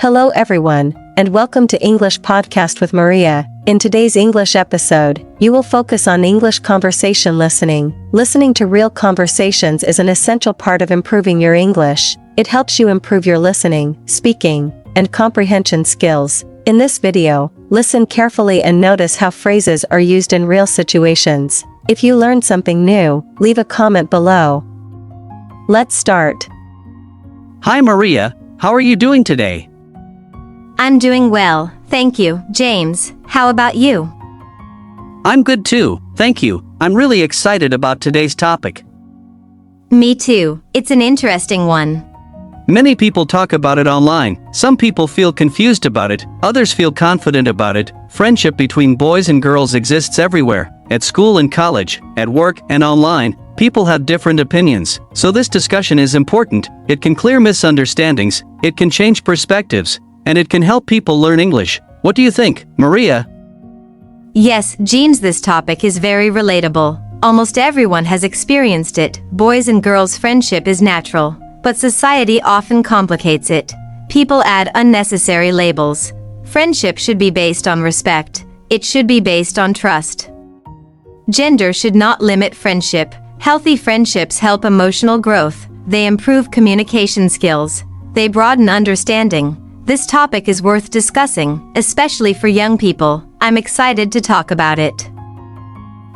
Hello everyone, and welcome to English Podcast with Maria. In today's English episode, you will focus on English conversation listening. Listening to real conversations is an essential part of improving your English. It helps you improve your listening, speaking, and comprehension skills. In this video, listen carefully and notice how phrases are used in real situations. If you learned something new, leave a comment below. Let's start. Hi Maria, how are you doing today? I'm doing well, thank you, James. How about you? I'm good too, thank you. I'm really excited about today's topic. Me too, it's an interesting one. Many people talk about it online. Some people feel confused about it, others feel confident about it. Friendship between boys and girls exists everywhere. At school and college, at work and online, people have different opinions. So this discussion is important. It can clear misunderstandings, it can change perspectives, and it can help people learn English. What do you think, Maria? Yes, James, this topic is very relatable. Almost everyone has experienced it. Boys and girls' friendship is natural, but society often complicates it. People add unnecessary labels. Friendship should be based on respect. It should be based on trust. Gender should not limit friendship. Healthy friendships help emotional growth. They improve communication skills. They broaden understanding. This topic is worth discussing, especially for young people. I'm excited to talk about it.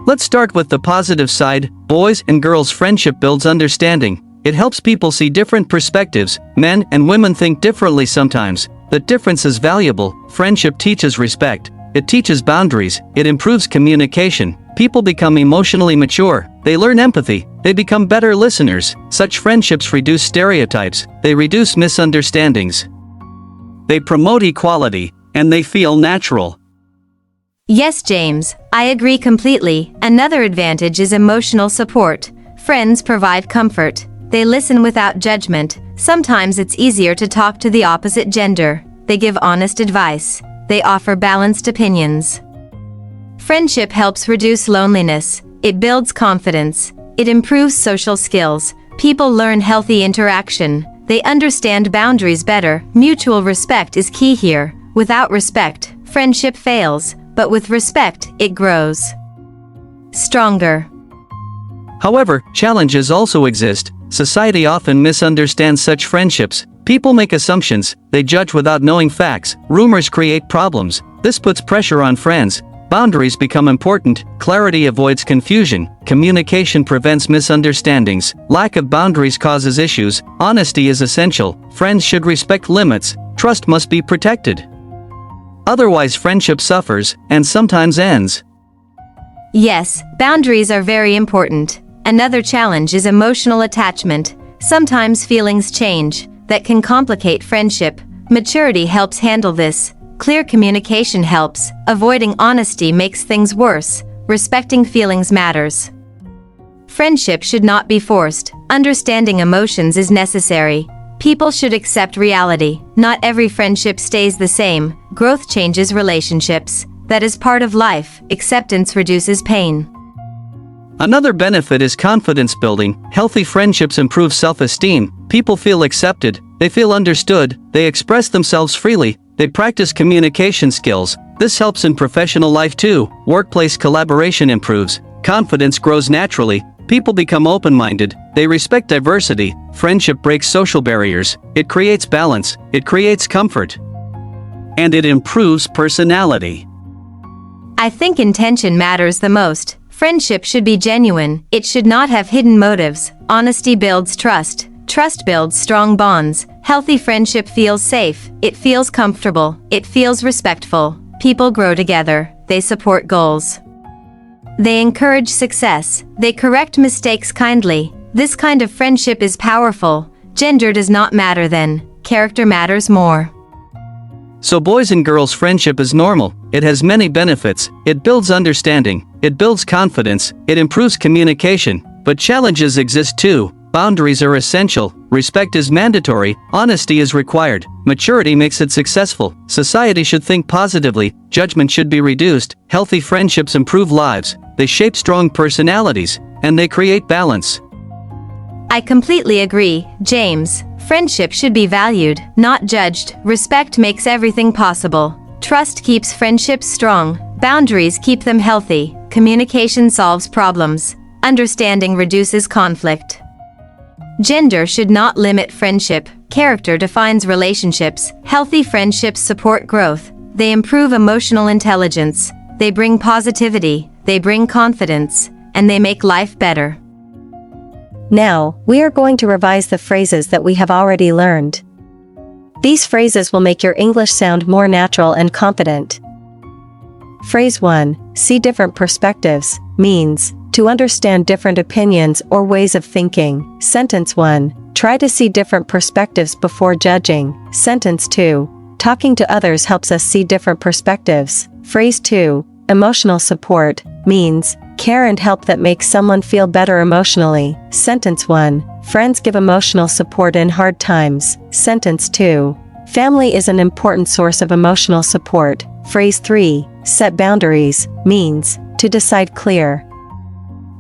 Let's start with the positive side. Boys and girls' friendship builds understanding. It helps people see different perspectives. Men and women think differently sometimes. That difference is valuable. Friendship teaches respect. It teaches boundaries. It improves communication. People become emotionally mature. They learn empathy. They become better listeners. Such friendships reduce stereotypes. They reduce misunderstandings. They promote equality, and they feel natural. Yes, James, I agree completely. Another advantage is emotional support. Friends provide comfort. They listen without judgment. Sometimes it's easier to talk to the opposite gender. They give honest advice. They offer balanced opinions. Friendship helps reduce loneliness. It builds confidence. It improves social skills. People learn healthy interaction. They understand boundaries better. Mutual respect is key here. Without respect, friendship fails, but with respect, it grows stronger. However, challenges also exist. Society often misunderstands such friendships. People make assumptions, they judge without knowing facts, rumors create problems. This puts pressure on friends. Boundaries become important, clarity avoids confusion, communication prevents misunderstandings, lack of boundaries causes issues, honesty is essential, friends should respect limits, trust must be protected. Otherwise friendship suffers, and sometimes ends. Yes, boundaries are very important. Another challenge is emotional attachment. Sometimes feelings change. That can complicate friendship. Maturity helps handle this. Clear communication helps. Avoiding honesty makes things worse. Respecting feelings matters. Friendship should not be forced. Understanding emotions is necessary. People should accept reality. Not every friendship stays the same. Growth changes relationships. That is part of life. Acceptance reduces pain. Another benefit is confidence building. Healthy friendships improve self-esteem. People feel accepted. They feel understood. They express themselves freely. They practice communication skills. This helps in professional life too. Workplace collaboration improves. Confidence grows naturally. People become open-minded. They respect diversity. Friendship breaks social barriers. It creates balance. It creates comfort. And it improves personality. I think intention matters the most. Friendship should be genuine. It should not have hidden motives. Honesty builds trust. Trust builds strong bonds. Healthy friendship feels safe. It feels comfortable. It feels respectful. People grow together. They support goals. They encourage success. They correct mistakes kindly. This kind of friendship is powerful. Gender does not matter then. Character matters more. So boys and girls friendship is normal. It has many benefits. It builds understanding. It builds confidence. It improves communication. But challenges exist too. Boundaries are essential. Respect is mandatory. Honesty is required. Maturity makes it successful. Society should think positively. Judgment should be reduced. Healthy friendships improve lives. They shape strong personalities. And they create balance. I completely agree, James. Friendship should be valued, not judged. Respect makes everything possible. Trust keeps friendships strong. Boundaries keep them healthy. Communication solves problems. Understanding reduces conflict. Gender should not limit friendship. Character defines relationships. Healthy friendships support growth. They improve emotional intelligence. They bring positivity. They bring confidence. And they make life better. Now, we are going to revise the phrases that we have already learned. These phrases will make your English sound more natural and confident. Phrase 1, see different perspectives, means to understand different opinions or ways of thinking. Sentence 1, try to see different perspectives before judging. Sentence 2, talking to others helps us see different perspectives. Phrase 2, emotional support, means care and help that makes someone feel better emotionally. Sentence 1, friends give emotional support in hard times. Sentence 2, family is an important source of emotional support. Phrase 3, set boundaries, means to decide clear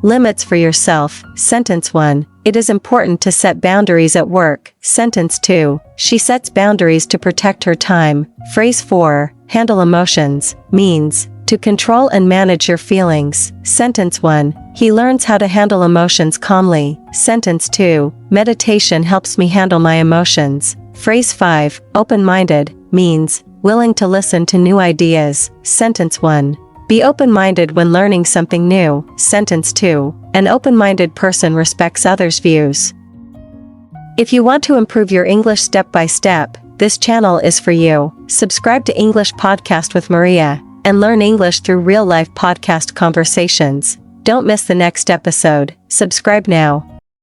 limits for yourself. Sentence 1, it is important to set boundaries at work. Sentence 2, she sets boundaries to protect her time. Phrase 4, handle emotions, means to control and manage your feelings. Sentence 1, he learns how to handle emotions calmly. Sentence 2, meditation helps me handle my emotions. Phrase 5, open-minded, means willing to listen to new ideas. Sentence 1, be open-minded when learning something new. Sentence 2, an open-minded person respects others' views. If you want to improve your English step by step, this channel is for you. Subscribe to English Podcast with Maria and learn English through real-life podcast conversations. Don't miss the next episode. Subscribe now.